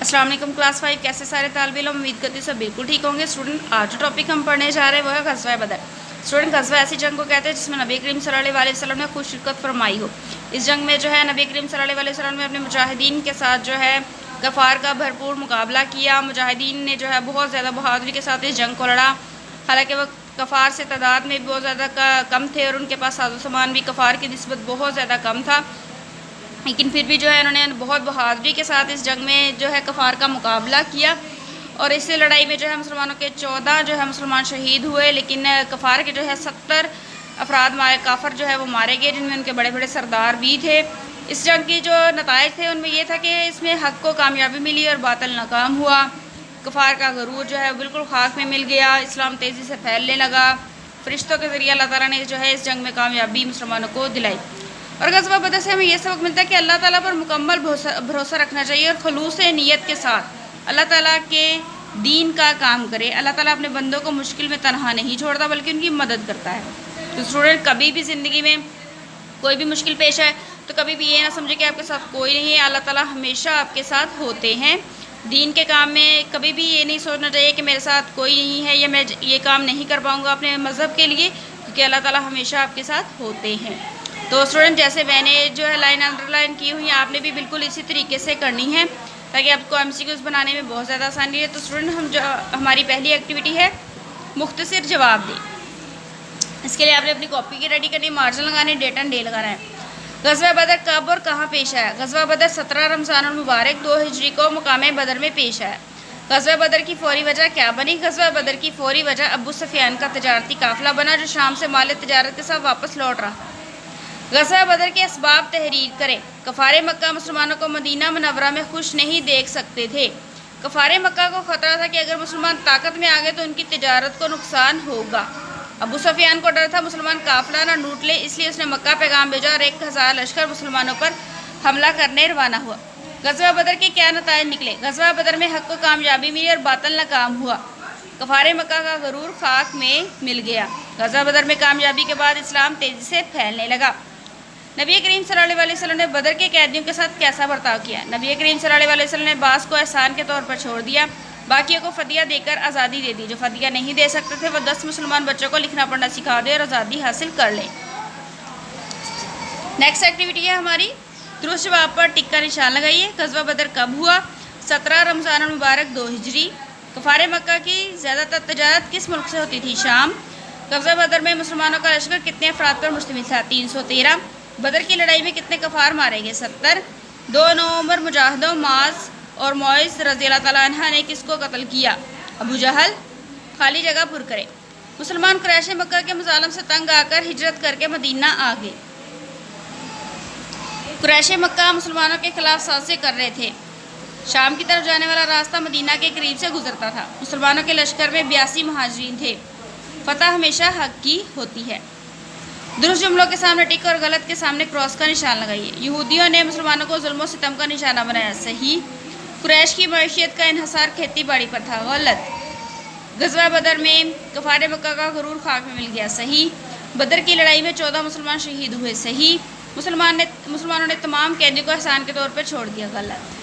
अस्सलाम वालेकुम क्लास 5 कैसे सारे तालिब इल्म, उम्मीद करती हूँ सब बिल्कुल ठीक होंगे। स्टूडेंट आज जो टॉपिक हम पढ़ने जा रहे हैं वो है ग़ज़वा बदर। स्टूडेंट ग़ज़वा ऐसी जंग को कहते हैं जिसमें नबी करीम सल्लल्लाहु अलैहि वसल्लम ने खुद शिरकत फरमाई हो। इस जंग में जो है नबी करीम सल्लल्लाहु अलैहि वसल्लम ने अपने मुजाहिदीन के साथ जो है कफ़ार का भरपूर मुकाबला किया। मुजाहिदीन ने जो है बहुत ज़्यादा बहादुरी के साथ इस जंग को लड़ा। हालाँकि वह कफ़ार से तादाद में बहुत ज़्यादा कम थे और उनके पास साजो सामान भी कफ़ार की निस्बत बहुत ज़्यादा कम था, लेकिन फिर भी जो है उन्होंने बहुत बहादुरी के साथ इस जंग में जो है कफ़ार का मुकाबला किया। और इस लड़ाई में जो है मुसलमानों के 14 जो है मुसलमान शहीद हुए, लेकिन कफ़ार के जो है 70 अफराद काफर जो है वो मारे गए, जिनमें उनके बड़े बड़े सरदार भी थे। इस जंग की जो नताइज थे उनमें ये था कि इसमें हक़ को कामयाबी मिली और बातिल नाकाम हुआ। कफ़ार का गरूर जो है बिल्कुल खाक में मिल गया। इस्लाम तेज़ी से फैलने लगा। फ़रिश्तों के ज़रिए अल्लाह ताला ने जो है इस जंग में कामयाबी मुसलमानों को दिलाई। और ग़ज़वा बदर से हमें यह सबक मिलता है कि अल्लाह ताला पर मुकम्मल भरोसा रखना चाहिए और खलूस नीयत के साथ अल्लाह ताला के दीन का काम करे। अल्लाह ताला अपने बंदों को मुश्किल में तनहा नहीं छोड़ता बल्कि उनकी मदद करता है। तो स्टूडेंट कभी भी ज़िंदगी में कोई भी मुश्किल पेश आए तो कभी भी ये ना समझे कि आपके साथ कोई नहीं है। अल्लाह ताला हमेशा आपके साथ होते हैं। दीन के काम में कभी भी ये नहीं सोचना चाहिए कि मेरे साथ कोई नहीं है या मैं ये काम नहीं कर पाऊँगा अपने मज़हब के लिए, क्योंकि अल्लाह ताला हमेशा आपके साथ होते हैं। तो स्टूडेंट जैसे मैंने जो है लाइन अंडरलाइन की हुई है आपने भी बिल्कुल इसी तरीके से करनी है ताकि आपको MCQs बनाने में बहुत ज़्यादा आसानी है। तो स्टूडेंट हमारी पहली एक्टिविटी है मुख्तसर जवाब दें। इसके लिए आपने अपनी कॉपी की रेडी करनी, मार्जिन लगाने, डेट एंड डे लगाना है। ग़ज़वा बदर कब और कहाँ पेश आया? ग़ज़वा बदर 17 रमज़ान मुबारक 2 हिजरी को मुकाम बदर में पेश आया। ग़ज़वा बदर की फौरी वजह क्या बनी? ग़ज़वा बदर की फौरी वजह अबू सुफियान का तजारती काफ़िला बना जो शाम से माल तजारत के साथ वापस लौट रहा। ग़ज़वा बदर के असबाब तहरीर करें। कफ़ार मक्का मुसलमानों को मदीना मुनव्वरा में खुश नहीं देख सकते थे। कफ़ार मक्का को ख़तरा था कि अगर मुसलमान ताकत में आ गए तो उनकी तजारत को नुकसान होगा। अबू सुफियान को डर था मुसलमान काफ़िला ना लूट ले, इसलिए उसने मक्का पैगाम भेजा और 1000 लश्कर मुसलमानों पर हमला करने रवाना हुआ। ग़ज़वा बदर के क्या नताइज निकले? ग़ज़वा बदर में हक़ को कामयाबी मिली और बातिल नाकाम हुआ। कफ़ार मक्का का गरूर खाक में मिल गया। ग़ज़वा बदर में कामयाबी के बाद इस्लाम तेज़ी से फैलने लगा। नबी करीम सल्लल्लाहु अलैहि वसल्लम ने बदर के कैदियों के साथ कैसा बर्ताव किया? नबी करीम सल्लल्लाहु अलैहि वसल्लम ने बास को एहसान के तौर पर छोड़ दिया, बाकियों को फ़दिया देकर आज़ादी दे दी। जो फ़दिया नहीं दे सकते थे वो 10 मुसलमान बच्चों को लिखना पढ़ना सिखा दे और आज़ादी हासिल कर लें। नेक्स्ट एक्टिविटी है हमारी दुरुस्त जवाब पर टिक का निशान लगाइए। ग़ज़वा बदर कब हुआ? 17 रमज़ान मुबारक 2 हिजरी। कफ़ार मक्का की ज़्यादातर तजारत किस मुल्क से होती थी? शाम। ग़ज़वा बदर में मुसलमानों का लश्कर कितने अफराद पर मुश्तमिल था? 313। बदर की लड़ाई में कितने कफ़ार मारे गए? 70। 2 नवंबर मुजाहिदों माज और मोइस रज़ियल्लाहु तआला अन्हा ने किसको कत्ल किया? अबू जहल। खाली जगह पुर करें। मुसलमान कुरैश मक्का के मुज़ालम से तंग आकर हिजरत करके मदीना आ गए। कुरैश मक्का मुसलमानों के खिलाफ साजिशें कर रहे थे। शाम की तरफ जाने वाला रास्ता मदीना के करीब से गुजरता था। मुसलमानों के लश्कर में 82 महाजिरीन थे। फतह हमेशा हक़ की होती है। दुरुस्त जुमलों के सामने टिक और गलत के सामने क्रॉस का निशान लगाइए। यहूदियों ने मुसलमानों को जुल्म सितम का निशाना बनाया। सही। कुरैश की मईशत का इन्हसार खेती बाड़ी पर था। गलत। ग़ज़वा बदर में कफ़ार मक्का का गरूर खाक में मिल गया। सही। बदर की लड़ाई में 14 मुसलमान शहीद हुए। सही। मुसलमानों ने तमाम कैदियों को एहसान के तौर पर छोड़ दिया। गलत।